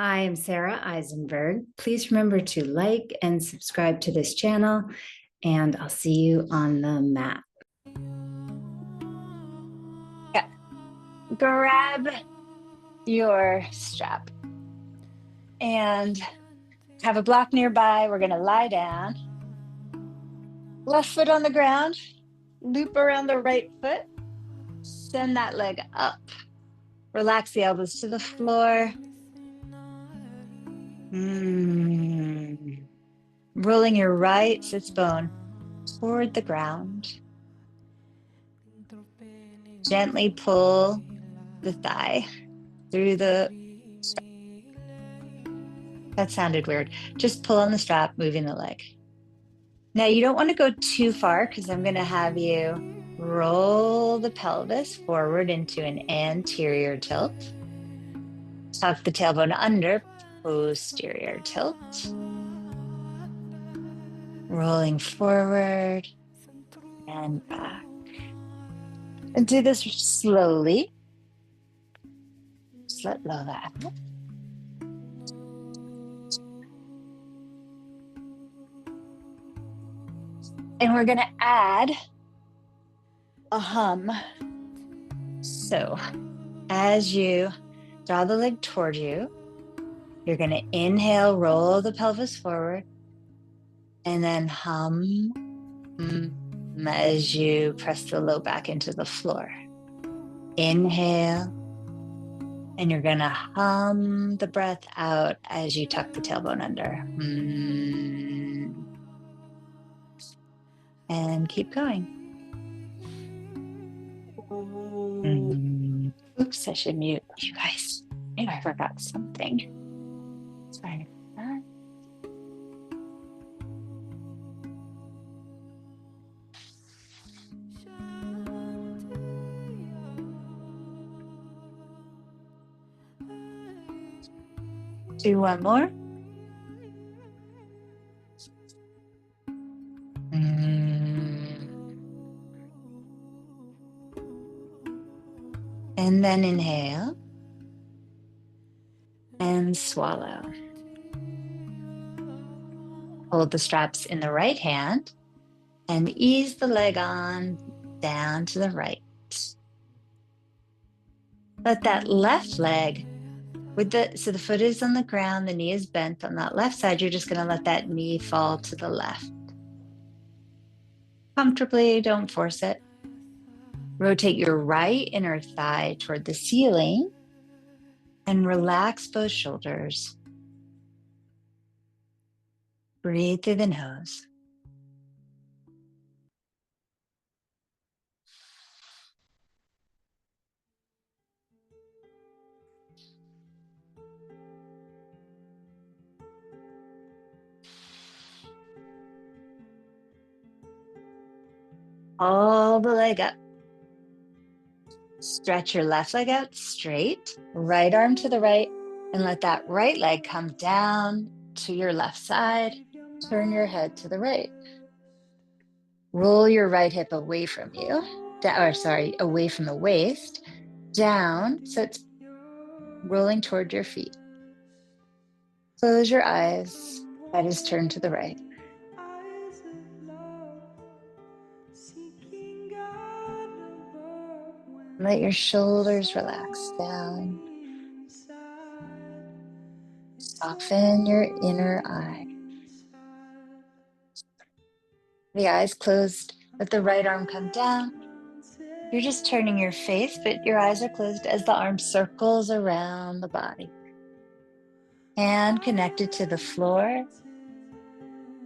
Hi, I'm Sarah Eisenberg. Please remember to like and subscribe to this channel, and I'll see you on the mat. Yeah. Grab your strap and have a block nearby. We're going to lie down. Left foot on the ground, loop around the right foot, send that leg up. Relax the elbows to the floor. Rolling your right sits bone toward the ground. Gently pull the thigh through the strap. That sounded weird. Just pull on the strap, moving the leg. Now you don't want to go too far because I'm going to have you roll the pelvis forward into an anterior tilt. Tuck the tailbone under, posterior tilt. Rolling forward and back. And do this slowly. Just let low that out. And we're going to add a hum. So as you draw the leg toward you, you're going to inhale, roll the pelvis forward, and then hum as you press the low back into the floor. Inhale, and you're going to hum the breath out as you tuck the tailbone under. And keep going. Oops, I should mute you guys. Maybe I forgot something. Sorry. Do one more. And then inhale and swallow. Hold the straps in the right hand and ease the leg on down to the right. Let that left leg so the foot is on the ground, the knee is bent on that left side. You're just going to let that knee fall to the left. Comfortably, don't force it. Rotate your right inner thigh toward the ceiling and relax both shoulders. Breathe through the nose. Pull the leg up. Stretch your left leg out straight, right arm to the right, and let that right leg come down to your left side. Turn your head to the right. Roll your right hip away from you, away from the waist, down, so it's rolling toward your feet. Close your eyes, head is turned to the right. Let your shoulders relax down. Soften your inner eye. The eyes closed, let the right arm come down. You're just turning your face, but your eyes are closed as the arm circles around the body. Hand connected to the floor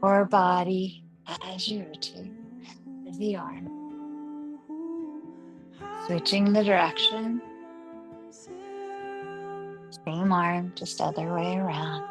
or body as you rotate the arm. Switching the direction. Same arm, just other way around.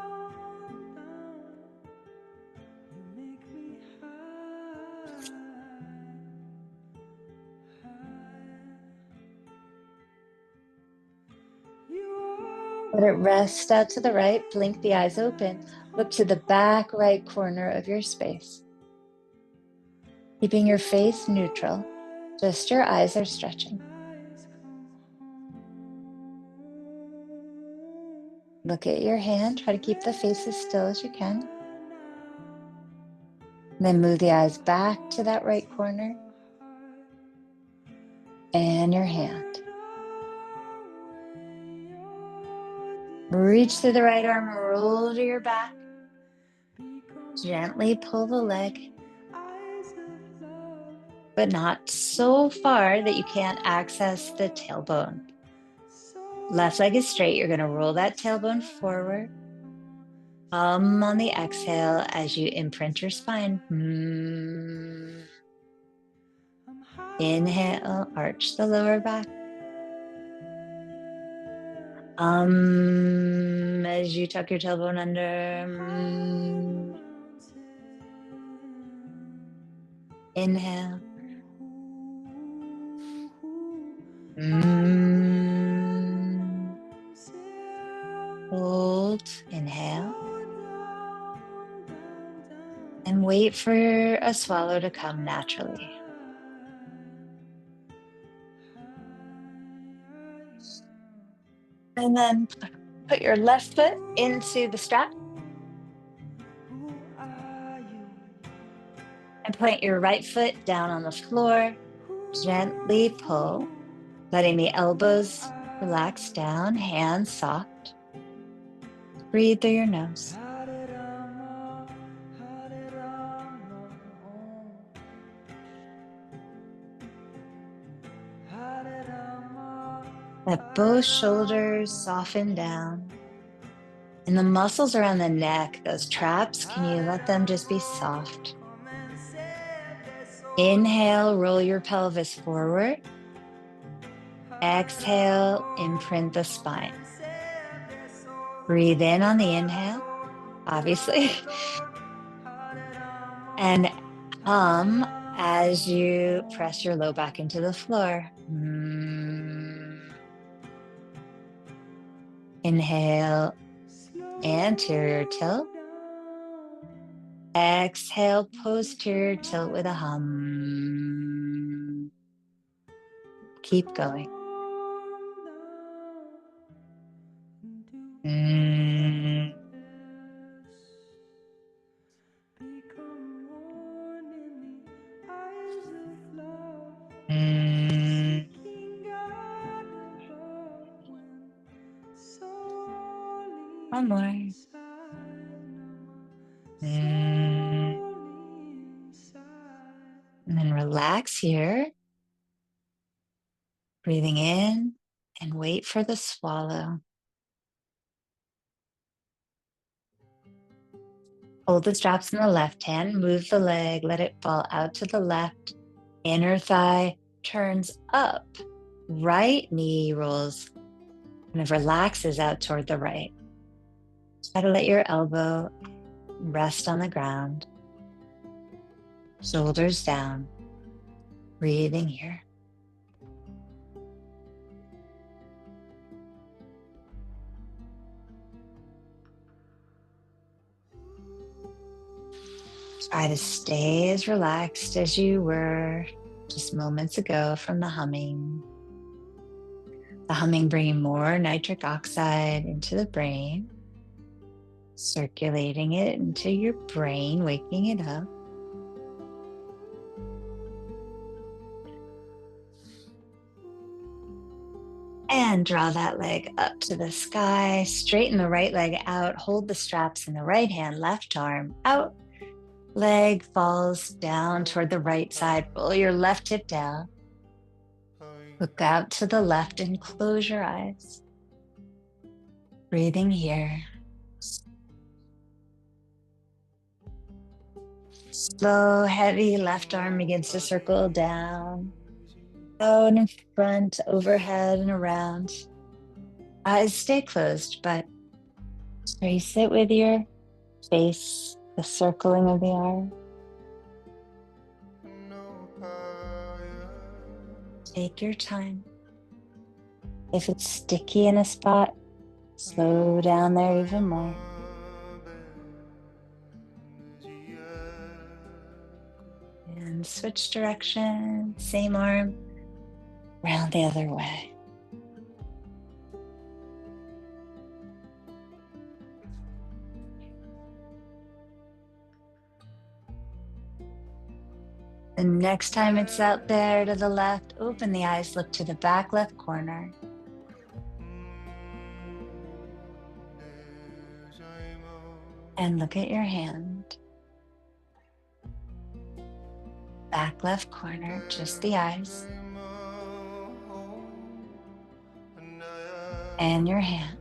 Let it rest out to the right. Blink the eyes open. Look to the back right corner of your space. Keeping your face neutral, just your eyes are stretching. Look at your hand. Try to keep the face as still as you can. Then move the eyes back to that right corner. And your hand. Reach through the right arm, roll to your back. Gently pull the leg, but not so far that you can't access the tailbone. Left leg is straight. You're going to roll that tailbone forward. On the exhale as you imprint your spine. Inhale, arch the lower back. As you tuck your tailbone under. Inhale. Hold. Inhale. And wait for a swallow to come naturally. And then put your left foot into the strap. And plant your right foot down on the floor. Gently pull, letting the elbows relax down, hands soft. Breathe through your nose. Let both shoulders soften down. And the muscles around the neck, those traps, can you let them just be soft? Inhale, roll your pelvis forward. Exhale, imprint the spine. Breathe in on the inhale, obviously. And hum as you press your low back into the floor. Inhale, anterior tilt. Exhale, posterior tilt with a hum. Keep going. One more. And then relax here. Breathing in and wait for the swallow. Hold the straps in the left hand, move the leg, let it fall out to the left. Inner thigh turns up. Right knee rolls and relaxes out toward the right. Try to let your elbow rest on the ground. Shoulders down. Breathing here. Try to stay as relaxed as you were just moments ago from the humming. The humming bringing more nitric oxide into the brain, circulating it into your brain, waking it up. And draw that leg up to the sky, straighten the right leg out, hold the straps in the right hand, left arm out. Leg falls down toward the right side. Roll your left hip down. Look out to the left and close your eyes. Breathing here. Slow, heavy left arm begins to circle down. Out in front, overhead, and around. Eyes stay closed, but trace it with your face. The circling of the arm. Take your time. If it's sticky in a spot, slow down there even more. And switch direction, same arm, round the other way. The next time it's out there to the left, open the eyes, look to the back left corner. And look at your hand. Back left corner, just the eyes. And your hand.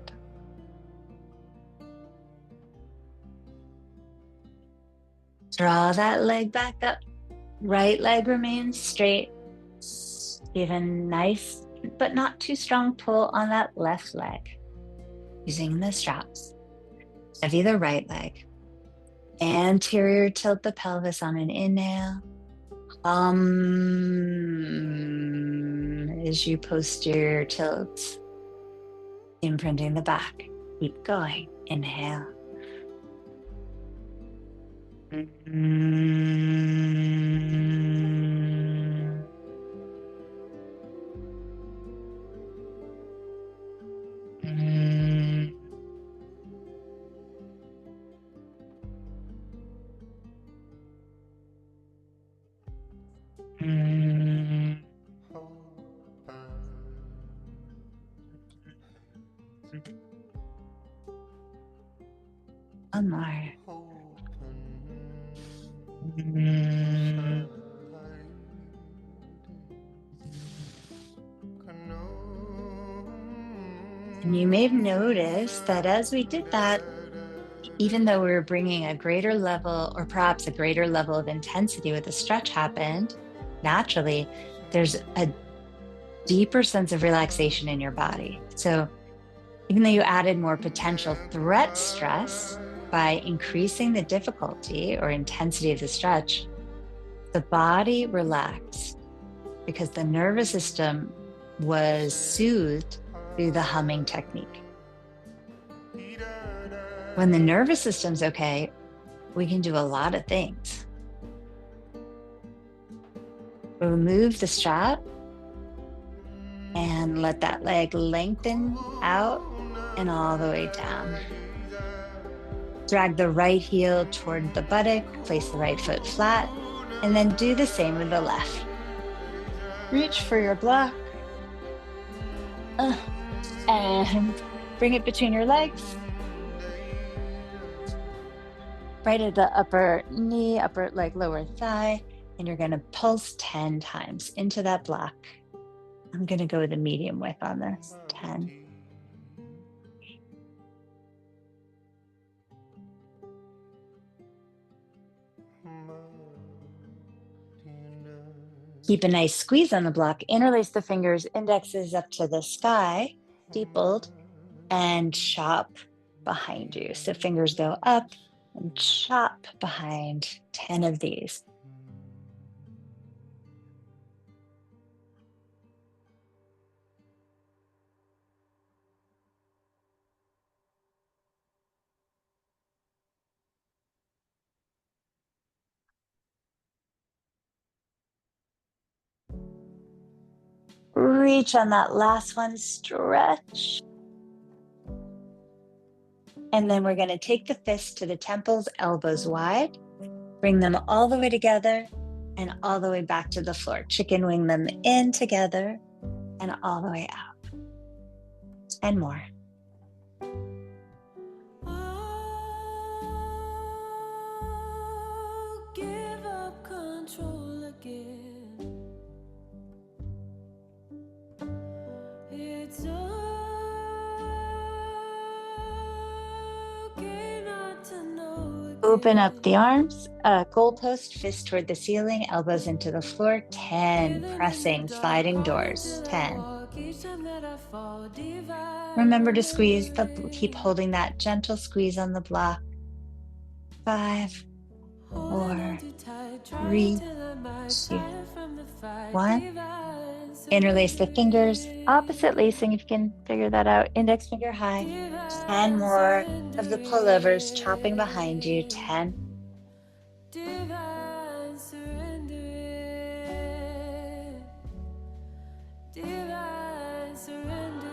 Draw that leg back up. Right leg remains straight. Give a nice but not too strong pull on that left leg using the straps. Heavy the right leg. Anterior tilt the pelvis on an inhale. As you posterior tilt, imprinting the back. Keep going. Inhale. One more. And you may have noticed that as we did that, even though we were bringing a greater level or perhaps a greater level of intensity with the stretch happened, naturally, there's a deeper sense of relaxation in your body. So even though you added more potential threat stress by increasing the difficulty or intensity of the stretch, the body relaxed because the nervous system was soothed through the humming technique. When the nervous system's okay, we can do a lot of things. Remove the strap and let that leg lengthen out and all the way down. Drag the right heel toward the buttock, place the right foot flat, and then do the same with the left. Reach for your block. And bring it between your legs. Right at the upper knee, upper leg, lower thigh, and you're gonna pulse 10 times into that block. I'm gonna go with the medium width on this, 10. Keep a nice squeeze on the block. Interlace the fingers, indexes up to the sky, steepled, and chop behind you. So fingers go up and chop behind 10 of these. Reach on that last one, stretch. And then we're going to take the fists to the temples, elbows wide, bring them all the way together and all the way back to the floor. Chicken wing them in together and all the way out. And more. Give up control again. It's okay not to know again. Open up the arms, goalpost, fist toward the ceiling, elbows into the floor, 10, pressing, sliding doors, 10. Remember to squeeze, keep holding that gentle squeeze on the block. 5, 4, 3, 2, 1. Interlace the fingers, opposite lacing if you can figure that out, index finger high. 10 more of the pullovers chopping behind you, 10. Divine surrender. Divine surrender.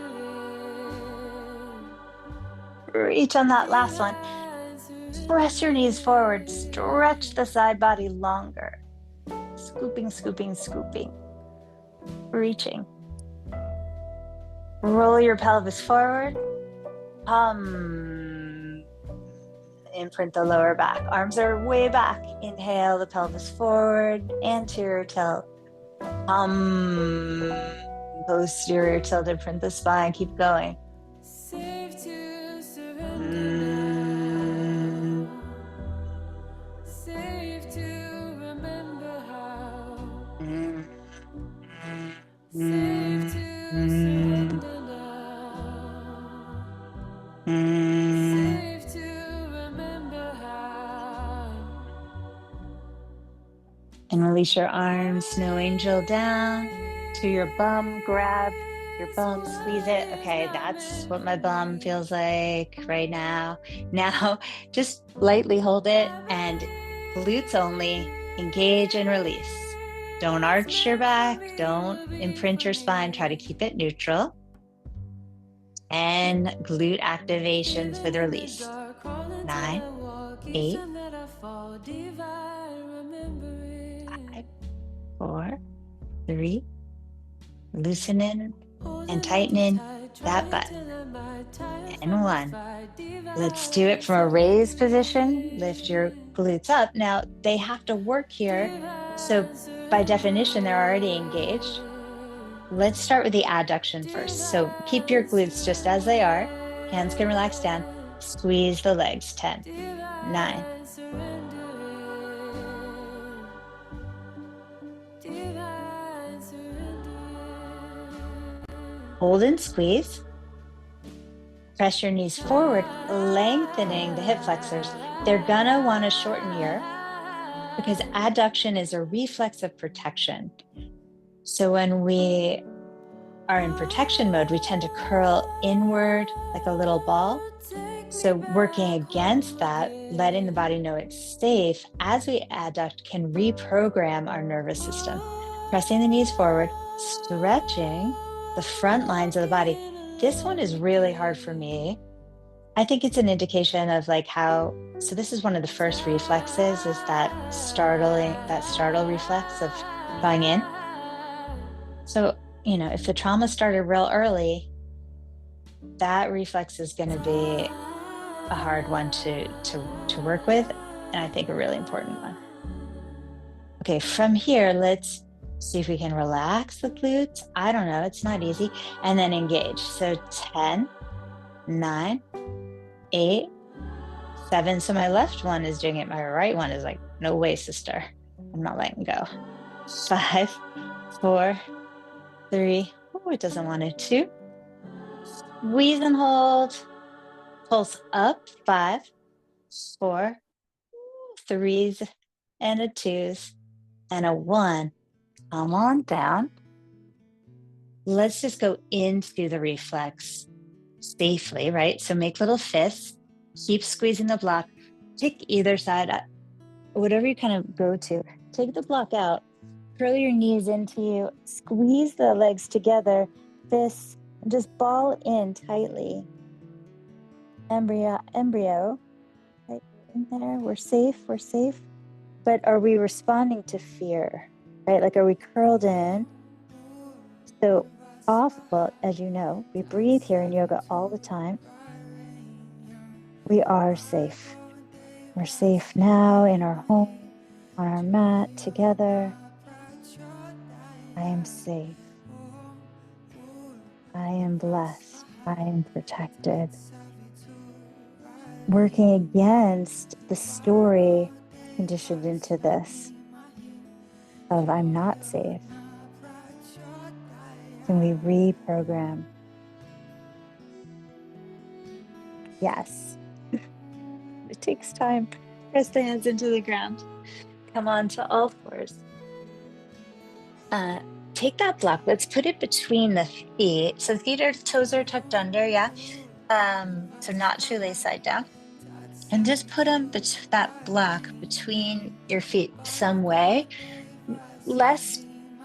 Reach on that last one. Press your knees forward, stretch the side body longer. Scooping, scooping, scooping. Reaching. Roll your pelvis forward. Imprint the lower back. Arms are way back. Inhale the pelvis forward. Anterior tilt. Posterior tilt. Imprint the spine. Keep going. Safe to surrender. Safe to remember how. Safe to surrender now. Safe to remember how. And release your arms, snow angel down to your bum. Grab your bum, squeeze it. Okay, that's what my bum feels like right now. Now, just lightly hold it and glutes only. Engage and release. Don't arch your back. Don't imprint your spine. Try to keep it neutral. And glute activations with release. 9, 8, 5, 4, 3, loosening and tightening that butt. And 1. Let's do it from a raised position. Lift your glutes up. Now, they have to work here. So by definition, they're already engaged. Let's start with the adduction first. So keep your glutes just as they are. Hands can relax down. Squeeze the legs. 10, 9, hold and squeeze. Press your knees forward, lengthening the hip flexors. They're gonna wanna shorten here because adduction is a reflex of protection. So when we are in protection mode, we tend to curl inward like a little ball. So working against that, letting the body know it's safe as we adduct can reprogram our nervous system. Pressing the knees forward, stretching the front lines of the body. This one is really hard for me. I think it's an indication of like how, so this is one of the first reflexes is that startle reflex of going in. So, if the trauma started real early, that reflex is going to be a hard one to work with. And I think a really important one. Okay, from here, let's see if we can relax the glutes. I don't know, it's not easy. And then engage. So 10, 9, 8, 7. So my left one is doing it. My right one is like, no way, sister. I'm not letting go. 5, 4, 3. Oh, it doesn't want it. 2. Squeeze and hold. Pulse up. 5, 4, 3s, and a 2s, and a 1. Come on down. Let's just go into the reflex safely, right? So make little fists. Keep squeezing the block. Take either side, whatever you kind of go to. Take the block out. Curl your knees into you. Squeeze the legs together. Fists. And just ball in tightly. Embryo. Right in there. We're safe. But are we responding to fear? Right? Like, are we curled in? So well, as you know, we breathe here in yoga all the time. We are safe. We're safe now in our home, on our mat, together. I am safe. I am blessed. I am protected. Working against the story conditioned into this of I'm not safe. Can we reprogram? Yes. It takes time. Press the hands into the ground. Come on to all fours. Take that block. Let's put it between the feet. So toes are tucked under, yeah? So not shoelace side down. And just put that block between your feet some way.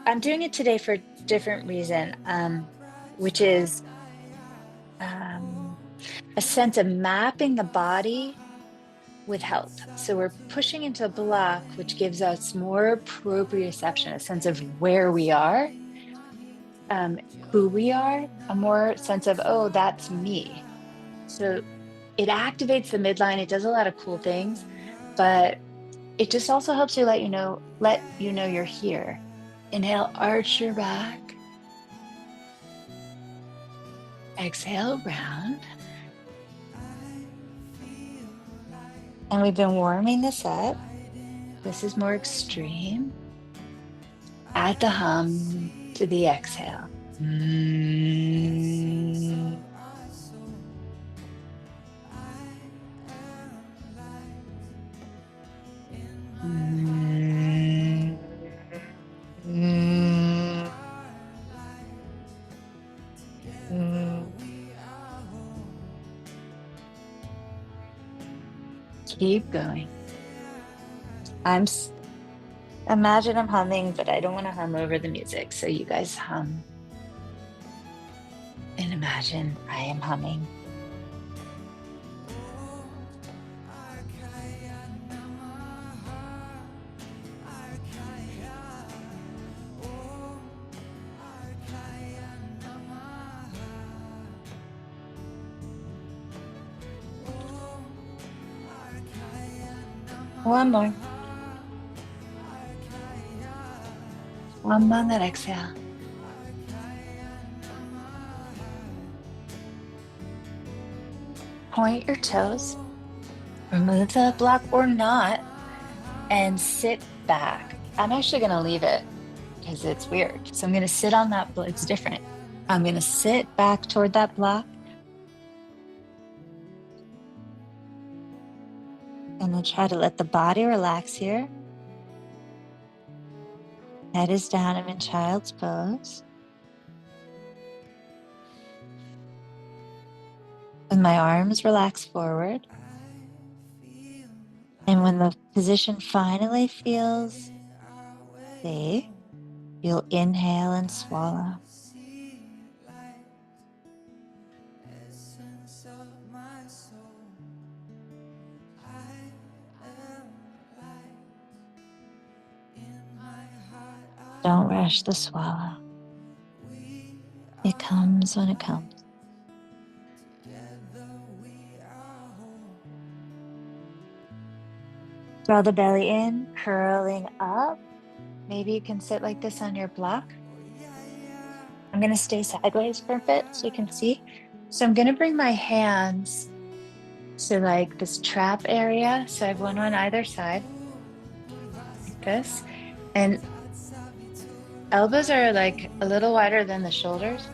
I'm doing it today for a different reason, which is a sense of mapping the body with help. So we're pushing into a block, which gives us more proprioception, a sense of where we are, who we are, a more sense of, oh, that's me. So it activates the midline. It does a lot of cool things, but it just also helps you let you know you're here. Inhale, arch your back. Exhale, round. And we've been warming this up. This is more extreme. Add the hum to the exhale. Mm. Mm. Mm. Mm. Keep going. Imagine I'm humming, but I don't want to hum over the music. So you guys hum. And imagine I am humming. One more. One more that exhale. Point your toes. Remove the block or not. And sit back. I'm actually going to leave it because it's weird. So I'm going to sit on that block. It's different. I'm going to sit back toward that block. And then try to let the body relax here. Head is down. I'm in child's pose. And my arms relax forward. And when the position finally feels safe, you'll inhale and swallow. Don't rush the swallow. It comes when it comes. Draw the belly in, curling up. Maybe you can sit like this on your block. I'm going to stay sideways for a bit so you can see. So I'm going to bring my hands to like this trap area. So I have one on either side, like this. And elbows are like a little wider than the shoulders.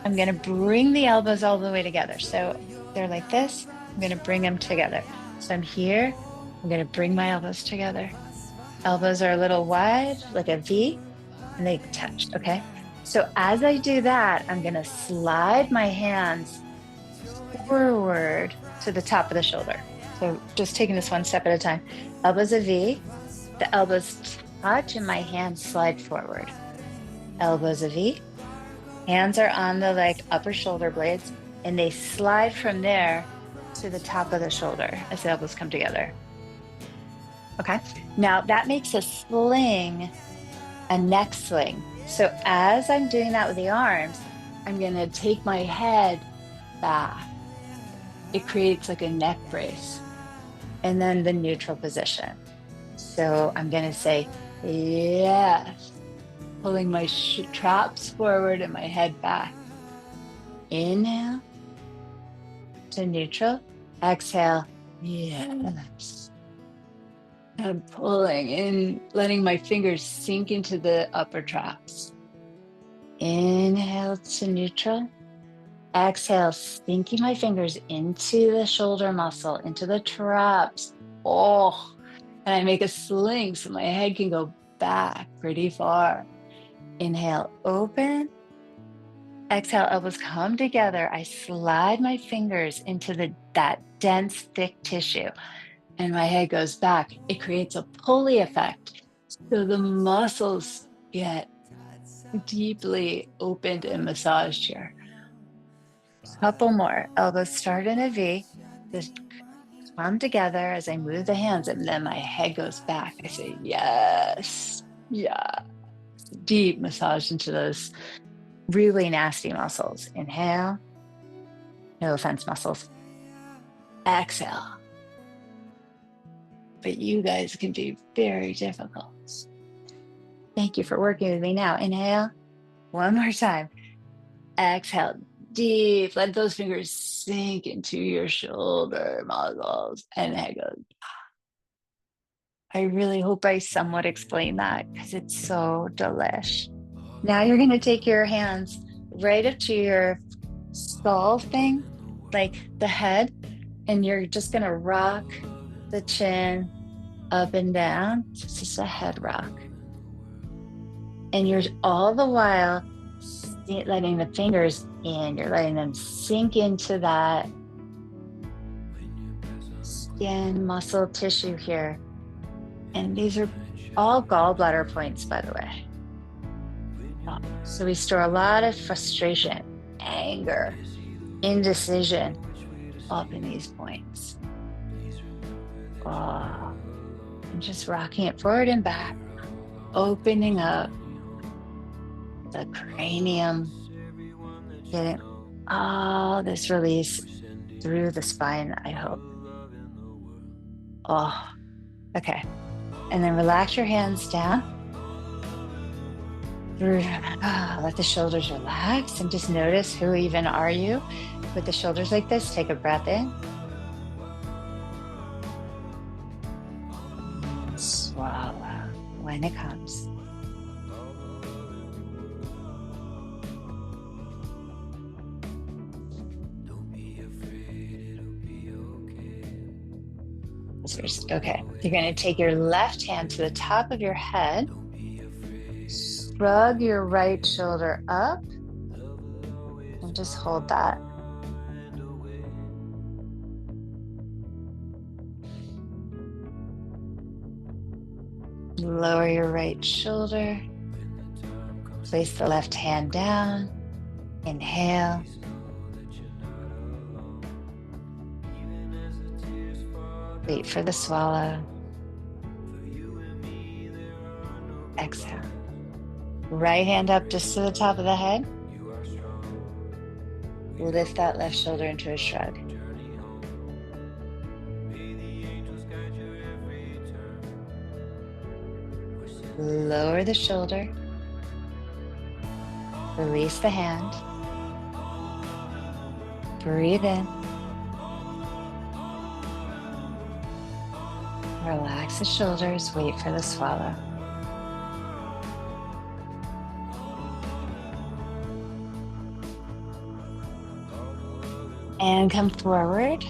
I'm going to bring the elbows all the way together. So they're like this. I'm going to bring them together. So I'm here. I'm going to bring my elbows together. Elbows are a little wide, like a V, and they touch, okay? So as I do that, I'm going to slide my hands forward to the top of the shoulder. So just taking this one step at a time. Elbows a V, the elbows touch and my hands slide forward. Elbows a V, hands are on the like upper shoulder blades and they slide from there to the top of the shoulder as the elbows come together. Okay, now that makes a sling, a neck sling. So as I'm doing that with the arms, I'm gonna take my head back. It creates like a neck brace. And then the neutral position. So I'm gonna say, yes, pulling my traps forward and my head back. Inhale to neutral, exhale, yes. I'm pulling in, letting my fingers sink into the upper traps. Inhale to neutral. Exhale, sinking my fingers into the shoulder muscle, into the traps. Oh, and I make a sling so my head can go back pretty far. Inhale, open. Exhale, elbows come together. I slide my fingers into that dense, thick tissue. And my head goes back. It creates a pulley effect. So the muscles get deeply opened and massaged here. Couple more. Elbows start in a V. Just come together as I move the hands, and then my head goes back. I say, yes, yeah. Deep massage into those really nasty muscles. Inhale, no offense, muscles. Exhale. But you guys can be very difficult. Thank you for working with me now. Inhale, one more time. Exhale, deep. Let those fingers sink into your shoulder muscles. And head goes. I really hope I somewhat explained that because it's so delish. Now you're going to take your hands right up to your skull thing, like the head, and you're just going to rock the chin up and down. It's just a head rock. And you're all the while letting the fingers in, you're letting them sink into that skin muscle tissue here. And these are all gallbladder points, by the way. So we store a lot of frustration, anger, indecision up in these points. Oh, and just rocking it forward and back, opening up the cranium, getting all this release through the spine, I hope. Oh, okay. And then relax your hands down. Let the shoulders relax and just notice who even are you. With the shoulders like this, take a breath in. Swallow when it comes. Okay, you're going to take your left hand to the top of your head, shrug your right shoulder up, and just hold that. Lower your right shoulder, place the left hand down, inhale. Wait for the swallow. Exhale. Right hand up just to the top of the head. Lift that left shoulder into a shrug. Lower the shoulder. Release the hand. Breathe in. Relax the shoulders, wait for the swallow. And come forward.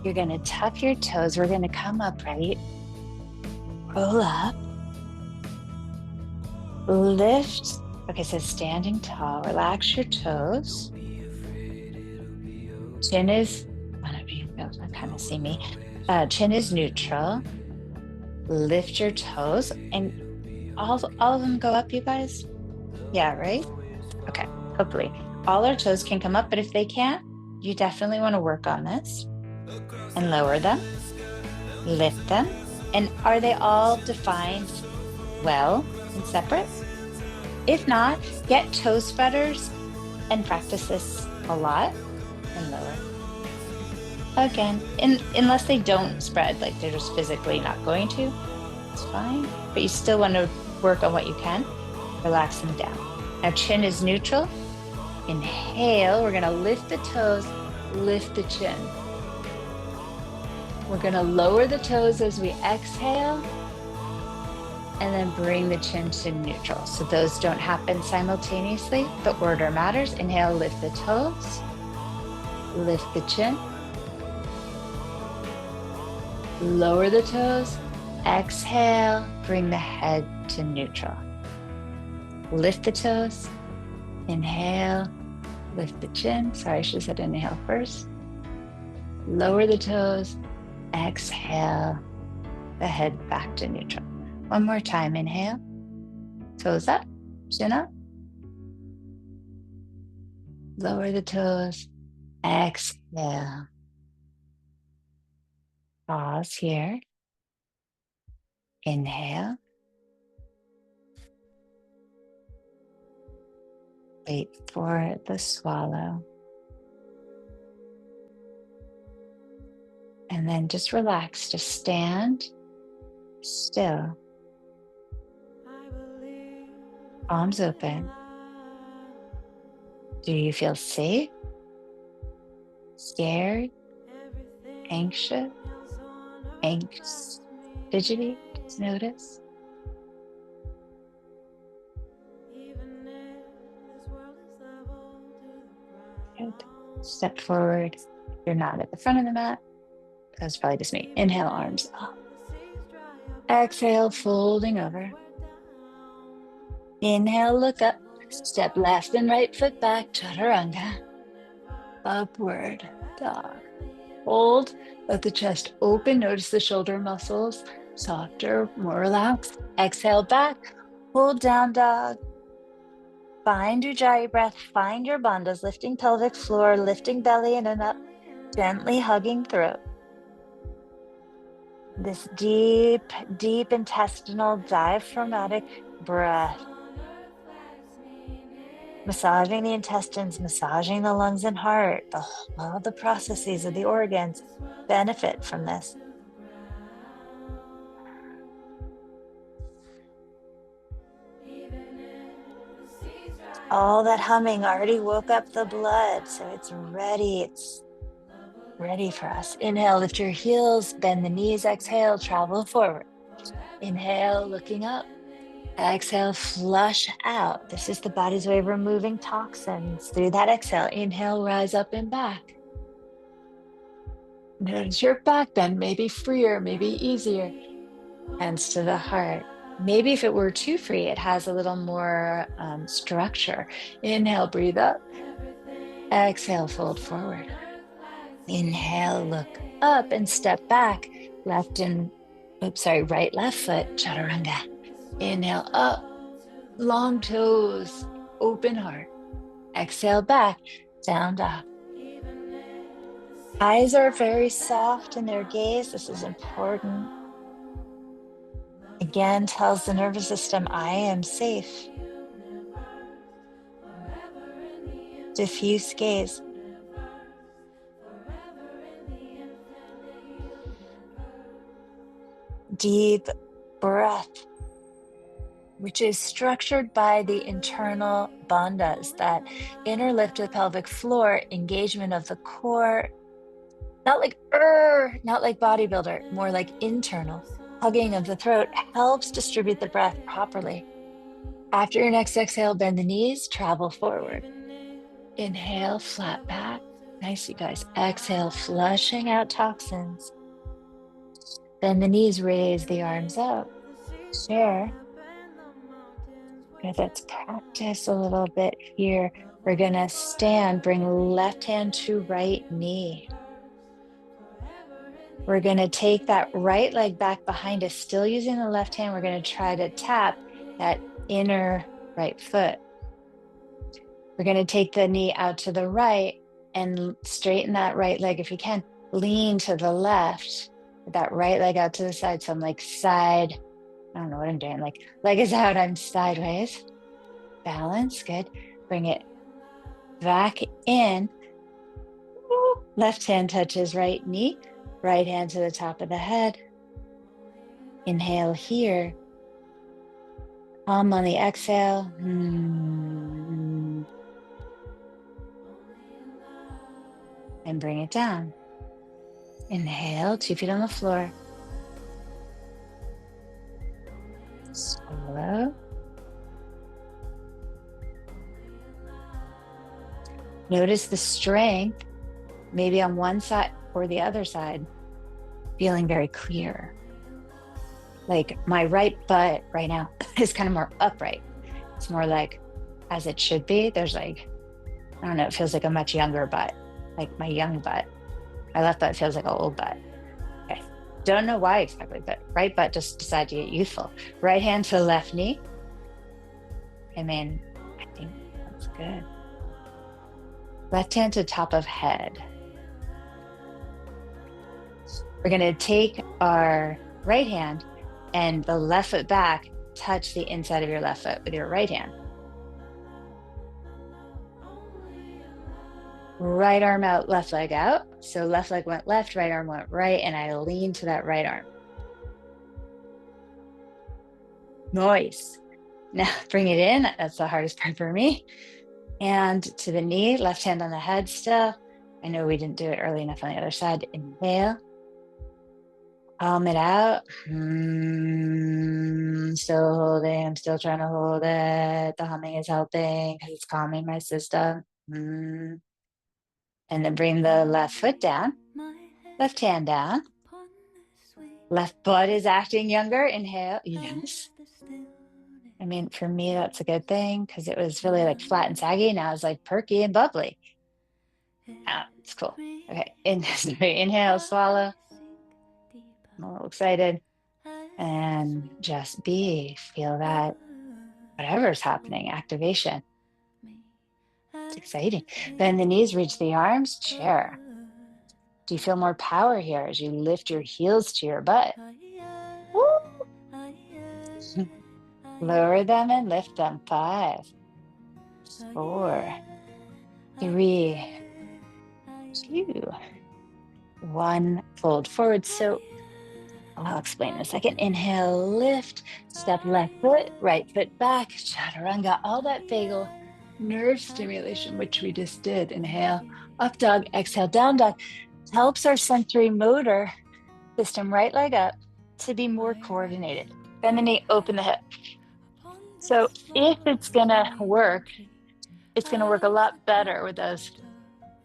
You're going to tuck your toes. We're going to come upright. Roll up. Lift. Okay, so standing tall. Relax your toes. Chin is, one of you kind of see me. Chin is neutral. Lift your toes, and all of them go up, you guys? Yeah, right? Okay, hopefully. All our toes can come up, but if they can't, you definitely want to work on this. And lower them, lift them. And are they all defined well and separate? If not, get toe spreaders and practice this a lot and lower. Again, unless they don't spread, like they're just physically not going to, it's fine. But you still want to work on what you can. Relax them down. Now chin is neutral. Inhale, we're going to lift the toes, lift the chin. We're going to lower the toes as we exhale, and then bring the chin to neutral. So those don't happen simultaneously. The order matters. Inhale, lift the toes, lift the chin. Lower the toes, exhale, bring the head to neutral. Lift the toes, inhale, lift the chin. Sorry, I should have said inhale first. Lower the toes, exhale, the head back to neutral. One more time, inhale, toes up, chin up. Lower the toes, exhale. Pause here. Inhale. Wait for the swallow. And then just relax. Just stand still. Palms open. Do you feel safe? Scared? Anxious? Fidgety? Just notice. Good. Step forward. You're not at the front of the mat. That's probably just me. Inhale, arms up. Exhale, folding over. Inhale, look up. Step left and right foot back, chaturanga. Upward dog. Hold, let the chest open. Notice the shoulder muscles, softer, more relaxed. Exhale back, hold down dog. Find Ujjayi breath, find your bandhas, lifting pelvic floor, lifting belly in and up, gently hugging throat. This deep, deep intestinal diaphragmatic breath. Massaging the intestines, massaging the lungs and heart. All the processes of the organs benefit from this. All that humming already woke up the blood, so it's ready. It's ready for us. Inhale, lift your heels, bend the knees. Exhale, travel forward. Inhale, looking up. Exhale, flush out. This is the body's way of removing toxins through that exhale. Inhale, rise up and back. Notice your back bend, maybe freer, maybe easier. Hands to the heart. Maybe if it were too free, it has a little more structure. Inhale, breathe up. Exhale, fold forward. Inhale, look up and step back. Right, left foot, chaturanga. Inhale up, long toes, open heart. Exhale back, down dog. Eyes are very soft in their gaze. This is important. Again, tells the nervous system, I am safe. Diffuse gaze. Deep breath, which is structured by the internal bandhas, that inner lift of the pelvic floor, engagement of the core, not like bodybuilder, more like internal. Hugging of the throat helps distribute the breath properly. After your next exhale, bend the knees, travel forward. Inhale, flat back. Nice, you guys. Exhale, flushing out toxins. Bend the knees, raise the arms up. Share. Let's practice a little bit here. We're gonna stand, bring left hand to right knee. We're gonna take that right leg back behind us, still using the left hand. We're gonna try to tap that inner right foot. We're gonna take the knee out to the right and straighten that right leg if you can. Lean to the left, with that right leg out to the side. So I'm like side, I don't know what I'm doing. Like leg is out, I'm sideways. Balance, good. Bring it back in. Left hand touches right knee. Right hand to the top of the head. Inhale here. Hum on the exhale. And bring it down. Inhale, 2 feet on the floor. Swallow. Notice the strength, maybe on one side or the other side, feeling very clear. Like my right butt right now is kind of more upright. It's more like as it should be. There's like, I don't know, it feels like a much younger butt, like my young butt. My left butt feels like an old butt. Okay. Don't know why exactly, but right butt just decided to get youthful. Right hand to left knee. I mean, I think that's good. Left hand to top of head. We're going to take our right hand and the left foot back, touch the inside of your left foot with your right hand. Right arm out, left leg out. So left leg went left, right arm went right, and I lean to that right arm. Nice. Now bring it in. That's the hardest part for me. And to the knee, left hand on the head still. I know we didn't do it early enough on the other side. Inhale. Palm it out. Still holding. I'm still trying to hold it. The humming is helping because it's calming my system. And then bring the left foot down. Left hand down. Left butt is acting younger. Inhale. Yes. I mean, for me, that's a good thing because it was really like flat and saggy. Now it's like perky and bubbly. Ah, it's cool. Okay. Inhale, swallow. I'm a little excited. And just be. Feel that whatever's happening, activation. It's exciting. Bend the knees, reach the arms, chair. Do you feel more power here as you lift your heels to your butt? Woo! Lower them and lift them. 5, 4, 3, 2, 1. Fold forward. So I'll explain in a second. Inhale, lift, step left foot, right foot back, chaturanga, all that vagal nerve stimulation, which we just did. Inhale, up dog, exhale, down dog. Helps our sensory motor system, right leg up, to be more coordinated. Bend the knee, open the hip. So if it's gonna work, it's gonna work a lot better with those,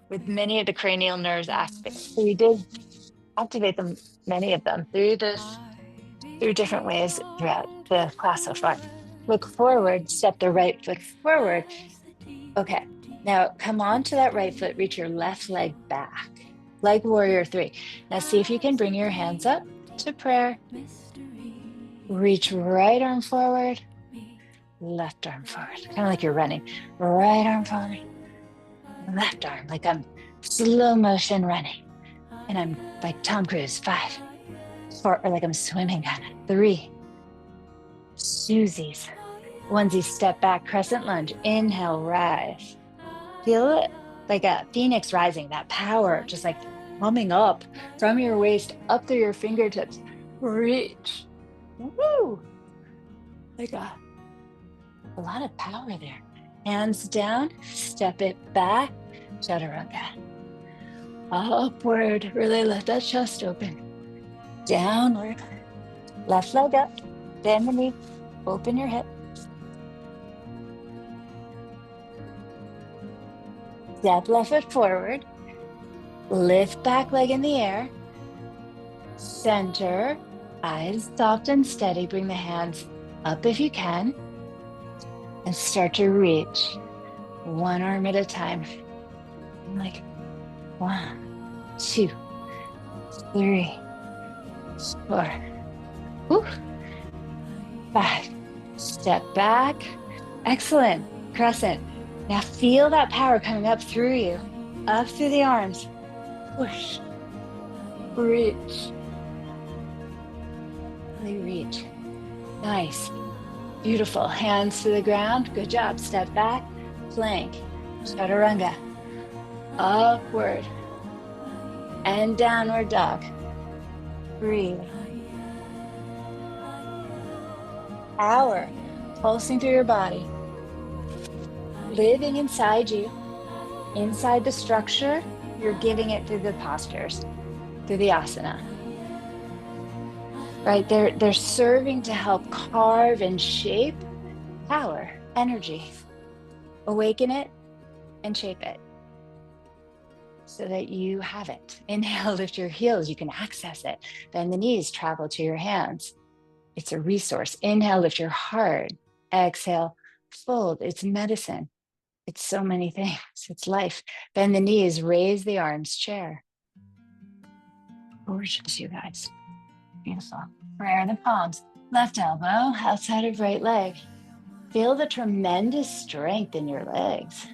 with many of the cranial nerves activated. So we did activate them, many of them, through different ways throughout the class so far. Look forward, step the right foot forward. Okay, now come on to that right foot, reach your left leg back, like warrior 3. Now see if you can bring your hands up to prayer. Reach right arm forward, left arm forward, kind of like you're running. Right arm forward, left arm, like I'm slow motion running. And I'm like Tom Cruise. 5, 4, or like I'm swimming kind of. 3, Susie's. Onesie, step back, crescent lunge. Inhale, rise. Feel it like a phoenix rising, that power just like humming up from your waist up through your fingertips. Reach. Woo! Like a lot of power there. Hands down, step it back, chaturanga. Upward, really let that chest open. Downward, left leg up, bend the knee, open your hip. Step left foot forward, lift back leg in the air, center, eyes soft and steady, bring the hands up if you can, and start to reach one arm at a time. Like 1, 2, 3, 4, 5. Step back. Excellent. Crescent. Now feel that power coming up through you, up through the arms. Push. Reach. Really reach. Nice. Beautiful. Hands to the ground. Good job. Step back. Plank. Chaturanga. Upward. And downward dog. Breathe. Power pulsing through your body. Living inside you. Inside the structure, you're giving it through the postures, through the asana. Right? They're serving to help carve and shape power, energy. Awaken it and shape it so that you have it. Inhale, lift your heels, you can access it. Bend the knees, travel to your hands. It's a resource. Inhale, lift your heart. Exhale, fold. It's medicine. It's so many things. It's life. Bend the knees, raise the arms, chair. Gorgeous, you guys. Beautiful. Prayer the palms. Left elbow outside of right leg. Feel the tremendous strength in your legs.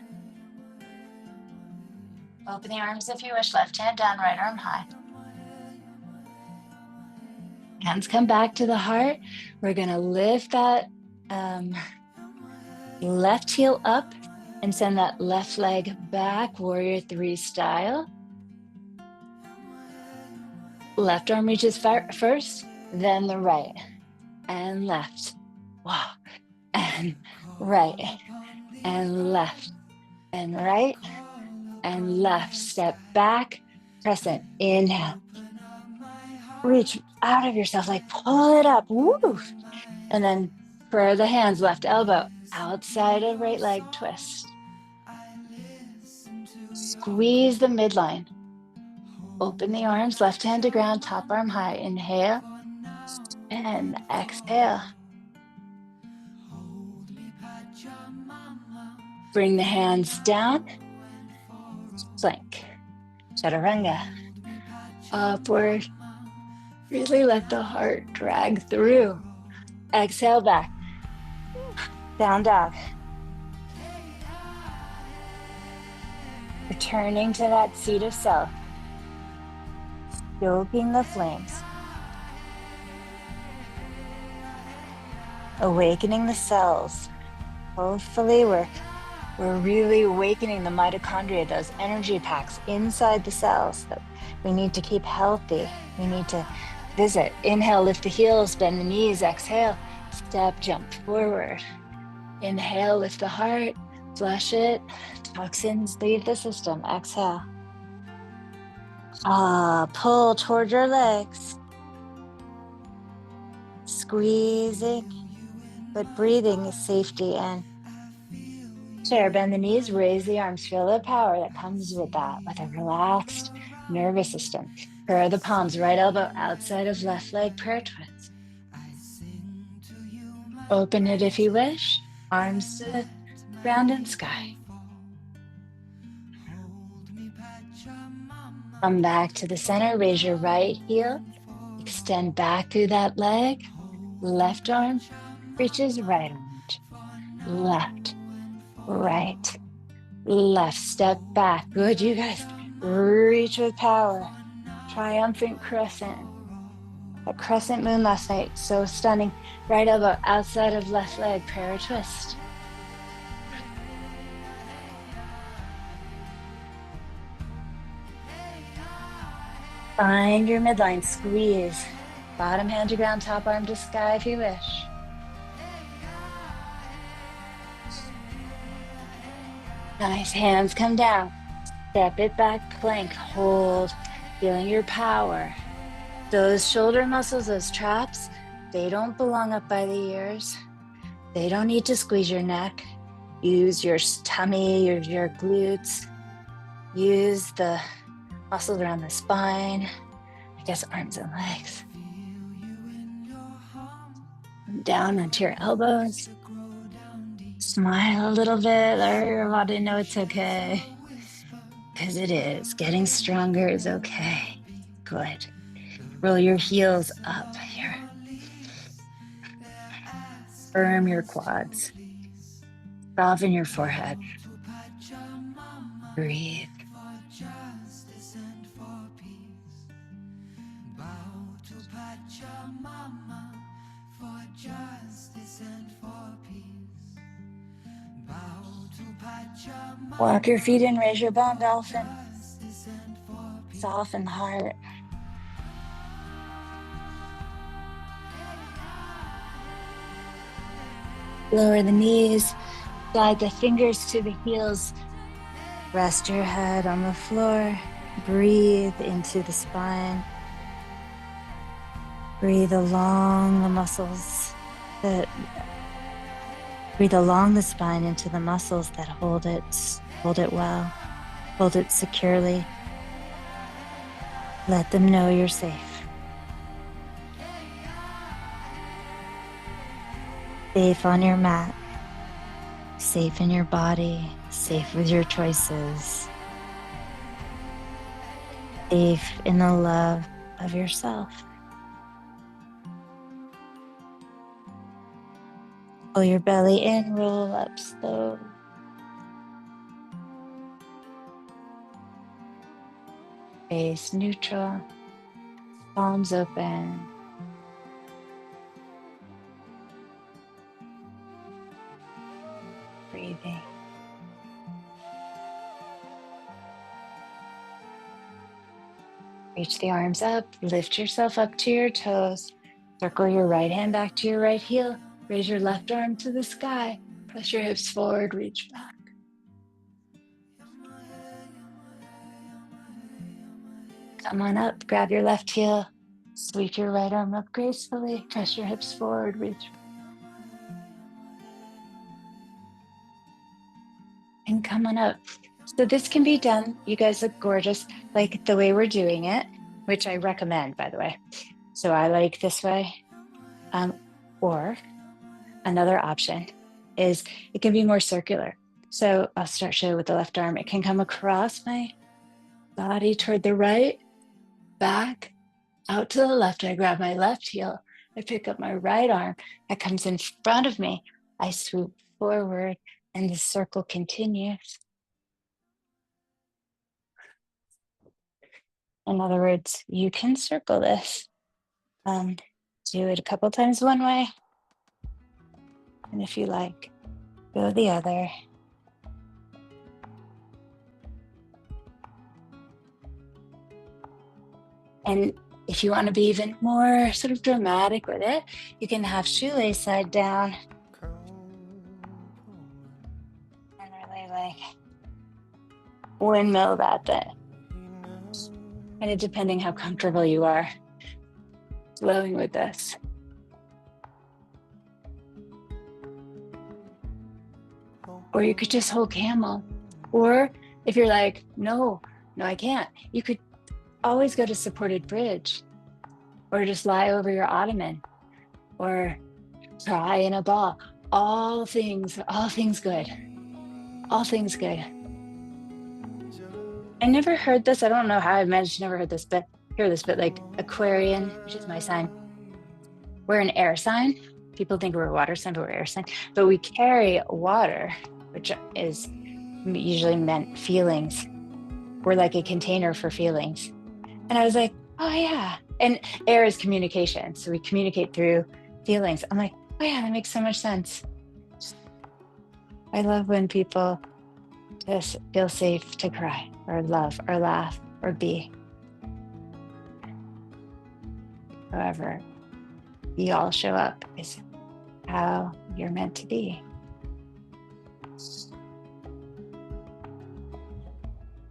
Open the arms if you wish. Left hand down, right arm high. Hands come back to the heart. We're gonna lift that left heel up and send that left leg back, warrior three style. Left arm reaches first, then the right and left. Wow. And right and left and right and left. Step back, crescent, inhale. Reach out of yourself, like pull it up. Woo. And then for the hands, left elbow outside of right leg twist. Squeeze the midline. Open the arms, left hand to ground, top arm high. Inhale and exhale. Bring the hands down. Plank. Chaturanga. Upward. Really let the heart drag through. Exhale back. Down dog. Returning to that seat of self. Stoking the flames. Awakening the cells. Hopefully we're really awakening the mitochondria, those energy packs inside the cells that we need to keep healthy. We need to visit. Inhale, lift the heels, bend the knees. Exhale, step, jump forward. Inhale, lift the heart, flush it. Toxins leave the system. Exhale. Pull toward your legs. Squeezing, but breathing is safety. And chair, bend the knees, raise the arms. Feel the power that comes with that, with a relaxed nervous system. Curl the palms, right elbow outside of left leg, prayer twist. Open it if you wish. Arms to ground and sky. Come back to the center, raise your right heel. Extend back through that leg. Left arm reaches right arm. Left, right, left. Step back. Good, you guys. Reach with power. Triumphant crescent. A crescent moon last night, so stunning. Right elbow outside of left leg, prayer twist. Find your midline, squeeze. Bottom hand to ground, top arm to sky if you wish. Nice, hands come down. Step it back, plank, hold, feeling your power. Those shoulder muscles, those traps, they don't belong up by the ears. They don't need to squeeze your neck. Use your tummy, your glutes. Use the muscles around the spine. I guess arms and legs. Down onto your elbows. Smile a little bit. Let your body know it's okay. Because it is. Getting stronger is okay. Good. Roll your heels up here. Firm your quads. Soften your forehead. Breathe. Walk your feet in, raise your bone, dolphin. Soften the heart. Lower the knees, slide the fingers to the heels. Rest your head on the floor. Breathe into the spine. Breathe along the muscles that breathe along the spine into the muscles that hold it well, hold it securely. Let them know you're safe. Safe on your mat, safe in your body, safe with your choices, safe in the love of yourself. Pull your belly in, roll up slow. Face neutral, palms open. breathing. Reach the arms up, lift yourself up to your toes. Circle your right hand back to your right heel. Raise your left arm to the sky. Press your hips forward, reach back. Come on up, grab your left heel. Sweep your right arm up gracefully. Press your hips forward, reach. And come on up. So this can be done. You guys look gorgeous, like the way we're doing it, which I recommend, by the way. So I like this way. Or another option is it can be more circular. So I'll show with the left arm. It can come across my body toward the right, back, out to the left. I grab my left heel. I pick up my right arm that comes in front of me. I swoop forward and the circle continues. In other words, you can circle this. Do it a couple times one way. And if you like, go the other. And if you want to be even more sort of dramatic with it, you can have shoelace side down. And really like windmill that bit. Kind of depending how comfortable you are flowing with this. Or you could just hold camel. Or if you're like, no, I can't. You could always go to supported bridge, or just lie over your ottoman, or try in a ball. All things good. All things good. I never heard this. I don't know how I managed to never heard this, but hear this, but like Aquarian, which is my sign. We're an air sign. People think we're a water sign, but we're air sign. But we carry water, which is usually meant feelings. We're like a container for feelings. And I was like, oh yeah. And air is communication. So we communicate through feelings. I'm like, oh yeah, that makes so much sense. I love when people just feel safe to cry or love or laugh or be. However, you all show up is how you're meant to be.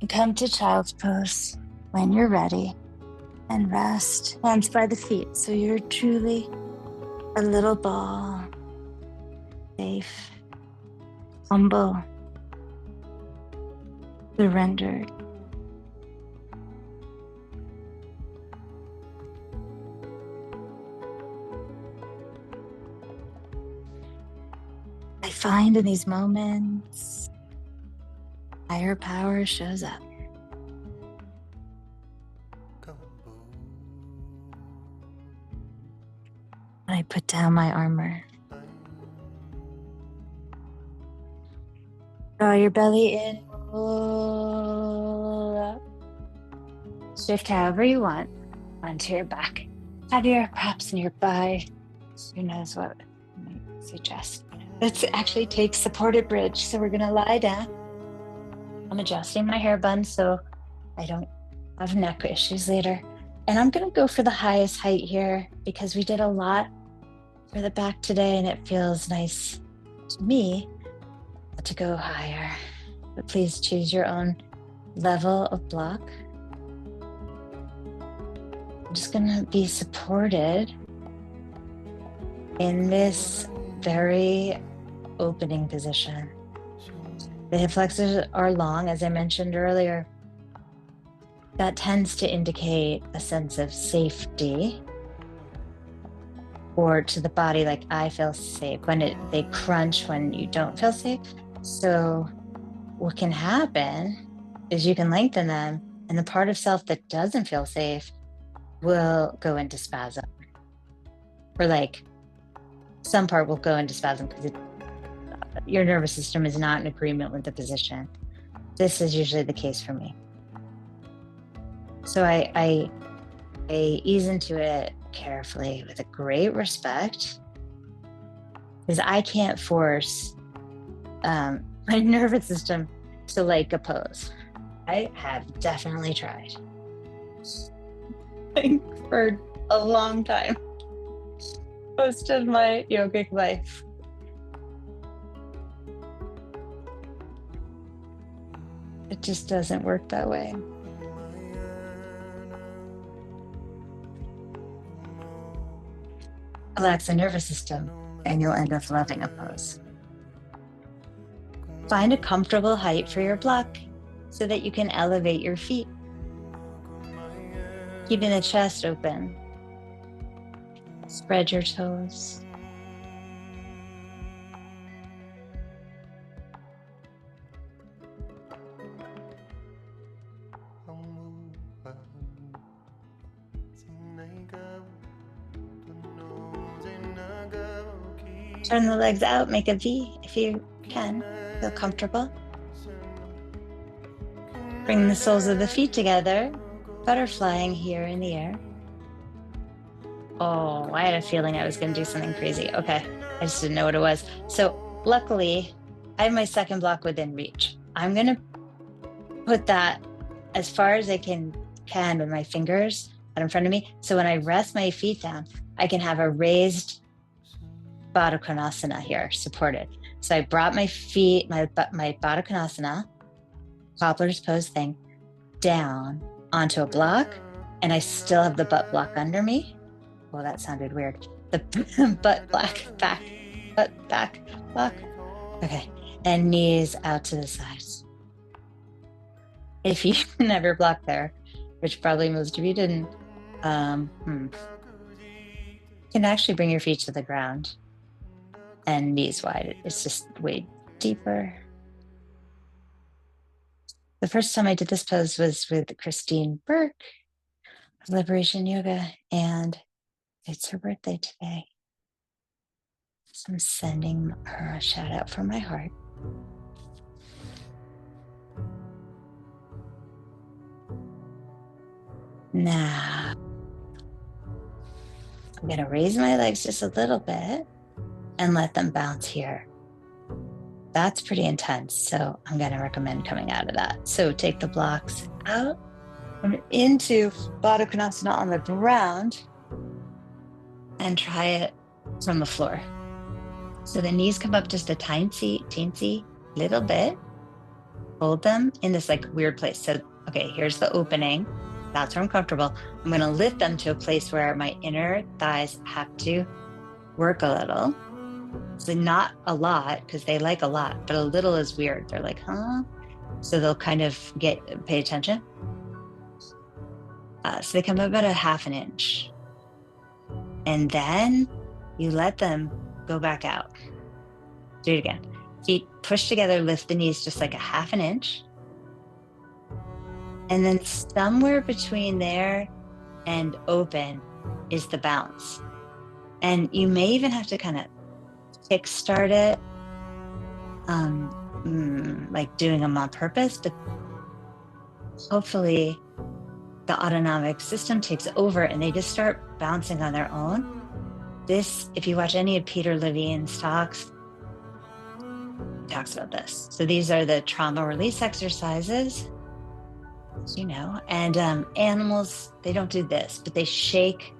And come to child's pose when you're ready and rest. Hands by the feet. So you're truly a little ball, safe, humble, surrendered. I find in these moments, higher power shows up. And I put down my armor. Draw your belly in, pull up. Shift however you want onto your back. Have your props nearby. Who knows what I might suggest. Let's actually take supported bridge. So we're gonna lie down. I'm adjusting my hair bun so I don't have neck issues later. And I'm gonna go for the highest height here because we did a lot for the back today and it feels nice to me to go higher. But please choose your own level of block. I'm just gonna be supported in this very opening position. The hip flexors are long, as I mentioned earlier. That tends to indicate a sense of safety, or to the body, like I feel safe. When they crunch when you don't feel safe. So what can happen is you can lengthen them, and the part of self that doesn't feel safe will go into spasm. Or like some part will go into spasm because your nervous system is not in agreement with the position. This is usually the case for me. So I ease into it carefully with a great respect, because I can't force my nervous system to like a pose. I have definitely tried like, for a long time. Most of my yogic life. It just doesn't work that way. Relax the nervous system, and you'll end up loving a pose. Find a comfortable height for your block so that you can elevate your feet. Keeping the chest open. Spread your toes. Turn the legs out, make a V if you can. Feel comfortable. Bring the soles of the feet together, butterflying here in the air. Oh, I had a feeling I was going to do something crazy. Okay, I just didn't know what it was. So luckily, I have my second block within reach. I'm going to put that as far as I can with my fingers out in front of me. So when I rest my feet down, I can have a raised Baddha Konasana here, supported. So I brought my feet, my Baddha Konasana, cobbler's pose thing, down onto a block, and I still have the butt block under me. Well, that sounded weird. The butt back block. Okay, and knees out to the sides. If you never blocked there, which probably most of you didn't, you can actually bring your feet to the ground and knees wide. It's just way deeper. The first time I did this pose was with Christine Burke of Liberation Yoga, and it's her birthday today. So I'm sending her a shout out from my heart. Now, I'm going to raise my legs just a little bit and let them bounce here. That's pretty intense, so I'm going to recommend coming out of that. So take the blocks out into Baddha Konasana on the ground and try it from the floor. So the knees come up just a teensy little bit. Hold them in this like weird place. So, okay, here's the opening. That's where I'm comfortable. I'm going to lift them to a place where my inner thighs have to work a little. So not a lot, because they like a lot, but a little is weird. They're like, huh? So they'll kind of pay attention. So they come up about a half an inch. And then you let them go back out. Do it again. Feet push together, lift the knees just like a half an inch. And then somewhere between there and open is the bounce. And you may even have to kind of kickstart it, like doing them on purpose, but hopefully the autonomic system takes over and they just start bouncing on their own. This, if you watch any of Peter Levine's talks, he talks about this. So these are the trauma release exercises, you know, and animals, they don't do this, but they shake.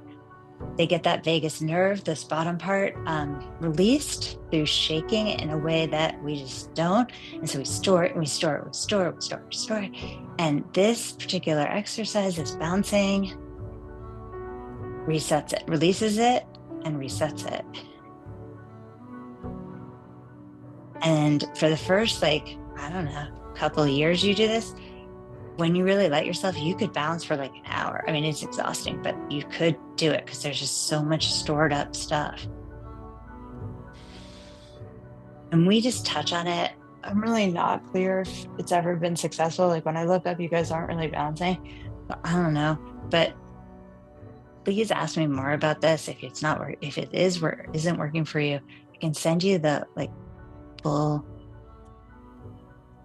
They get that vagus nerve, this bottom part, released through shaking in a way that we just don't. And so we store it, and we store it, we store it, we store it, we store it. And this particular exercise is bouncing, resets it, releases it, and resets it. And for the first, like, I don't know, couple of years you do this, when you really let yourself, you could bounce for like an hour. I mean, it's exhausting, but you could do it because there's just so much stored up stuff. And we just touch on it. I'm really not clear if it's ever been successful. Like when I look up, you guys aren't really bouncing. I don't know, but please ask me more about this. If it's not, if it isn't working for you, I can send you the like full,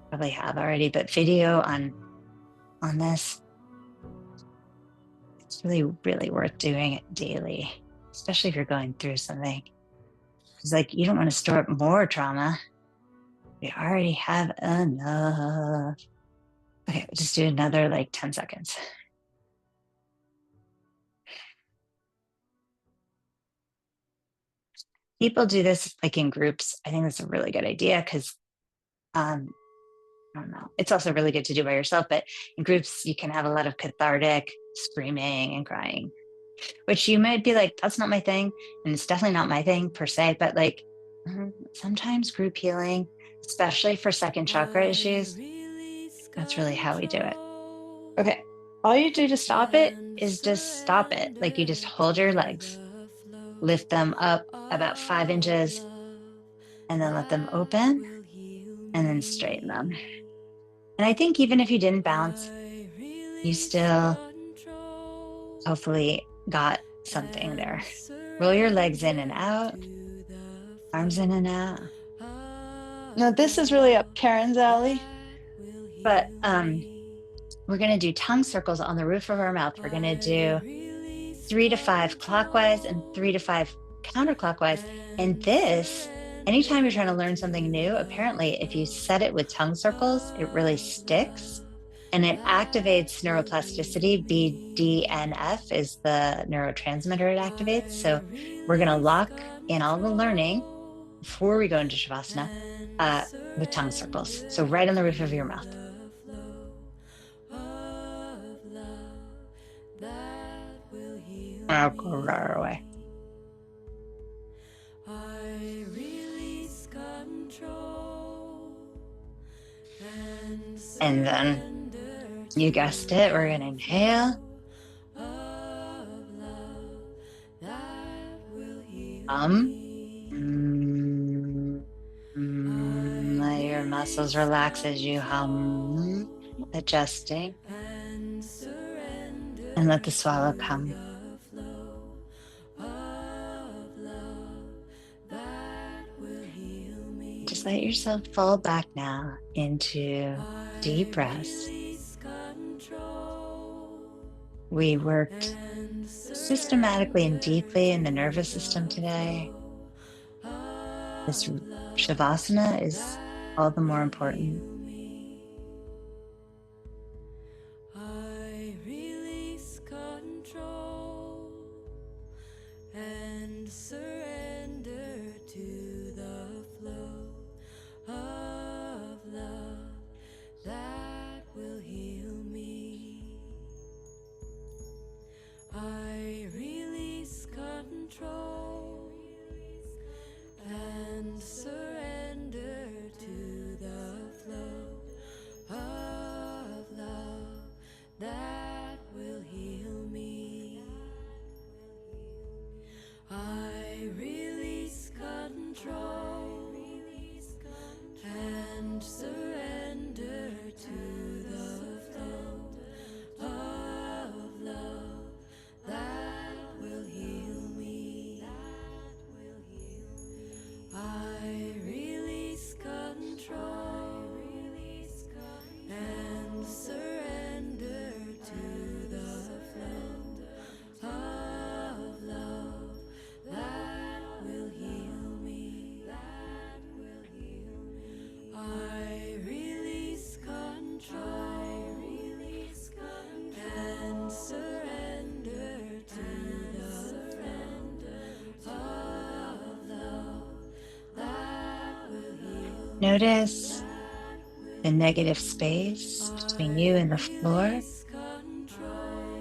probably have already, but video on this. It's really, really worth doing it daily, especially if you're going through something. It's like you don't want to store up more trauma. We already have enough. Okay, we'll just do another like 10 seconds. People do this like in groups. I think that's a really good idea because I don't know. It's also really good to do by yourself, but in groups you can have a lot of cathartic screaming and crying, which you might be like, that's not my thing. And it's definitely not my thing per se, but like sometimes group healing, especially for second chakra issues, that's really how we do it. Okay. All you do to stop it is just stop it. Like you just hold your legs, lift them up about 5 inches, and then let them open and then straighten them. And I think even if you didn't bounce, you still hopefully got something there. Roll your legs in and out, arms in and out. No, this is really up Karen's alley. But we're going to do tongue circles on the roof of our mouth. We're going to do 3 to 5 clockwise and 3 to 5 counterclockwise. And this, anytime you're trying to learn something new, apparently if you set it with tongue circles, it really sticks and it activates neuroplasticity. BDNF is the neurotransmitter it activates. So we're going to lock in all the learning before we go into Shavasana with tongue circles. So right on the roof of your mouth. I'll go right away. And then you guessed it, we're gonna inhale. Let your muscles relax as you hum, adjusting. And let the swallow come. Just let yourself fall back now into deep rest. We worked systematically and deeply in the nervous system today. This Shavasana is all the more important. I release control and surrender to the flow of love that will heal me. I release control and surrender to the flow of love that will heal me. I release control and surrender to the flow of love that will heal me. I release control and surrender to the flow of love that will heal me. I release control and surrender to the flow of love that will heal me. Notice the negative space between you and the floor.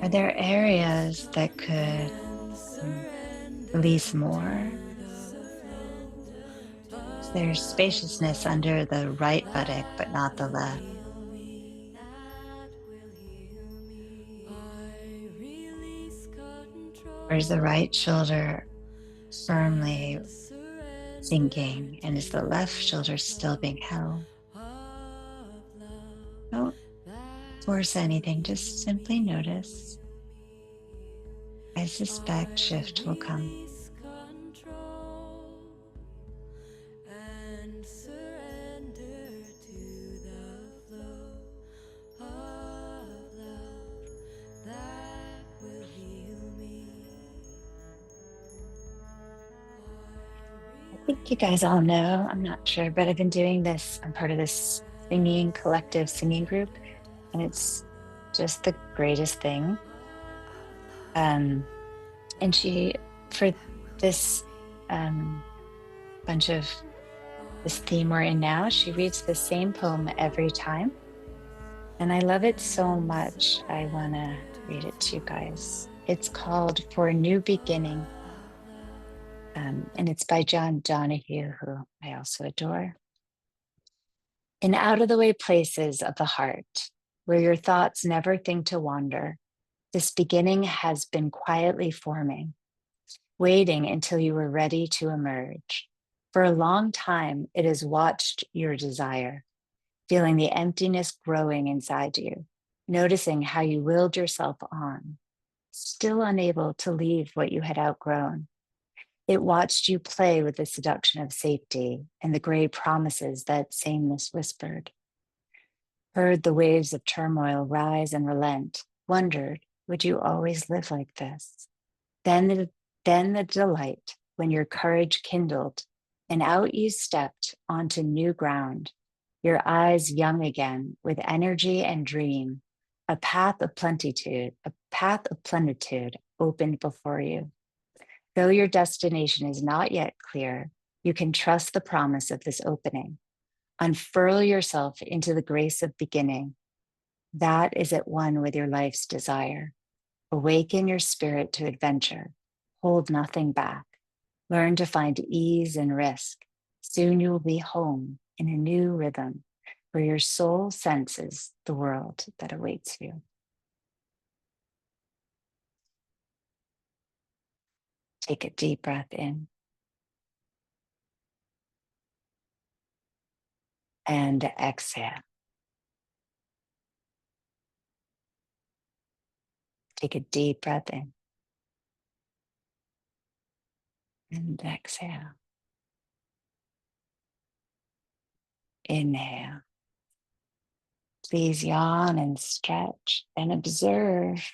Are there areas that could release more? There's spaciousness under the right buttock, but not the left. Or is the right shoulder firmly sinking, and is the left shoulder still being held? Don't force anything, just simply notice. I suspect shift will come. And surrender to the flow of love that will heal me. think you guys all know, I'm not sure, but I've been doing this. I'm part of this singing collective singing group, and it's just the greatest thing. And she, for this bunch of this theme we're in now, she reads the same poem every time. And I love it so much. I want to read it to you guys. It's called For a New Beginning. And it's by John Donahue, who I also adore. In out of the way places of the heart, where your thoughts never think to wander, this beginning has been quietly forming, waiting until you were ready to emerge. For a long time, it has watched your desire, feeling the emptiness growing inside you, noticing how you willed yourself on, still unable to leave what you had outgrown. It watched you play with the seduction of safety and the gray promises that sameness whispered, heard the waves of turmoil rise and relent, wondered, would you always live like this? Then the delight when your courage kindled and out you stepped onto new ground, your eyes young again with energy and dream, a path of plenitude opened before you. Though your destination is not yet clear, you can trust the promise of this opening. Unfurl yourself into the grace of beginning. That is at one with your life's desire. Awaken your spirit to adventure. Hold nothing back. Learn to find ease and risk. Soon you will be home in a new rhythm where your soul senses the world that awaits you. Take a deep breath in and exhale. Take a deep breath in and exhale. Inhale. Please yawn and stretch and observe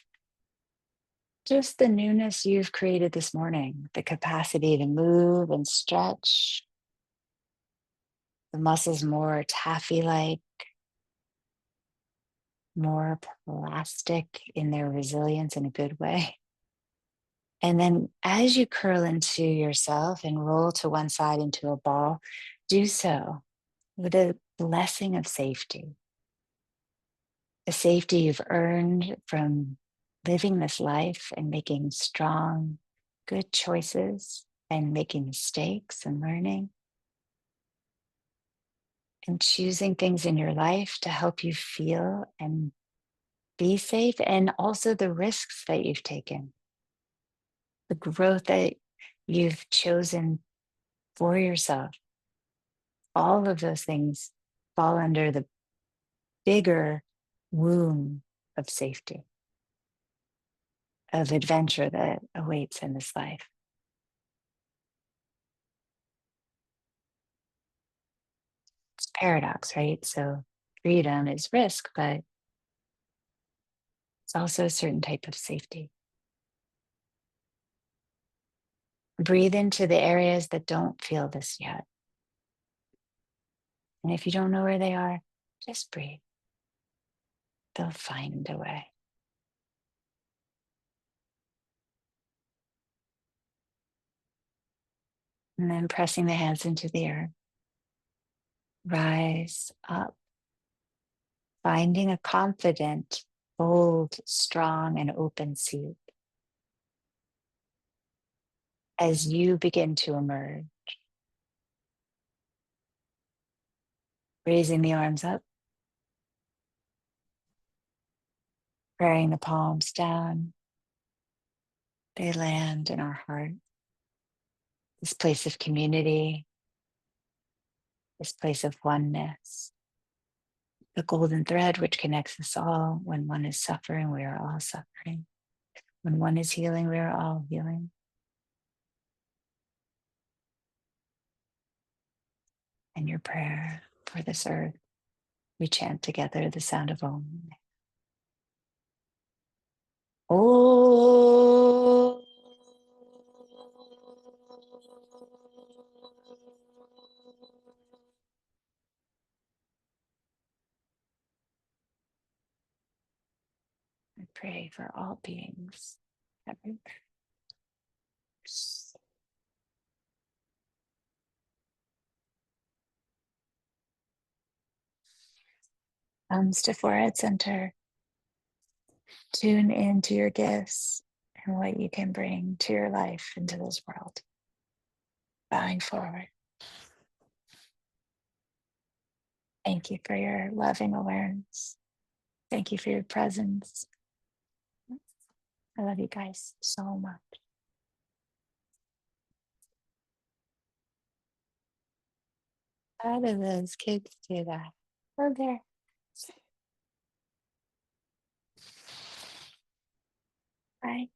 just the newness you've created this morning, the capacity to move and stretch, the muscles more taffy-like, more plastic in their resilience in a good way. And then as you curl into yourself and roll to one side into a ball, do so with a blessing of safety, the safety you've earned from living this life and making strong, good choices and making mistakes and learning and choosing things in your life to help you feel and be safe, and also the risks that you've taken, the growth that you've chosen for yourself. All of those things fall under the bigger womb of safety, of adventure that awaits in this life. It's a paradox, right? So freedom is risk, but it's also a certain type of safety. Breathe into the areas that don't feel this yet. And if you don't know where they are, just breathe. They'll find a way. And then pressing the hands into the earth. Rise up, finding a confident, bold, strong, and open seat. As you begin to emerge, raising the arms up, praying the palms down, they land in our heart. This place of community, this place of oneness, the golden thread which connects us all. When one is suffering, we are all suffering. When one is healing, we are all healing. And your prayer for this earth, we chant together the sound of Om. Om. pray for all beings everywhere. Thumbs to forehead center. Tune into your gifts and what you can bring to your life into this world. Bowing forward. Thank you for your loving awareness. Thank you for your presence. I love you guys so much. How do those kids do that? Oh, there. Bye.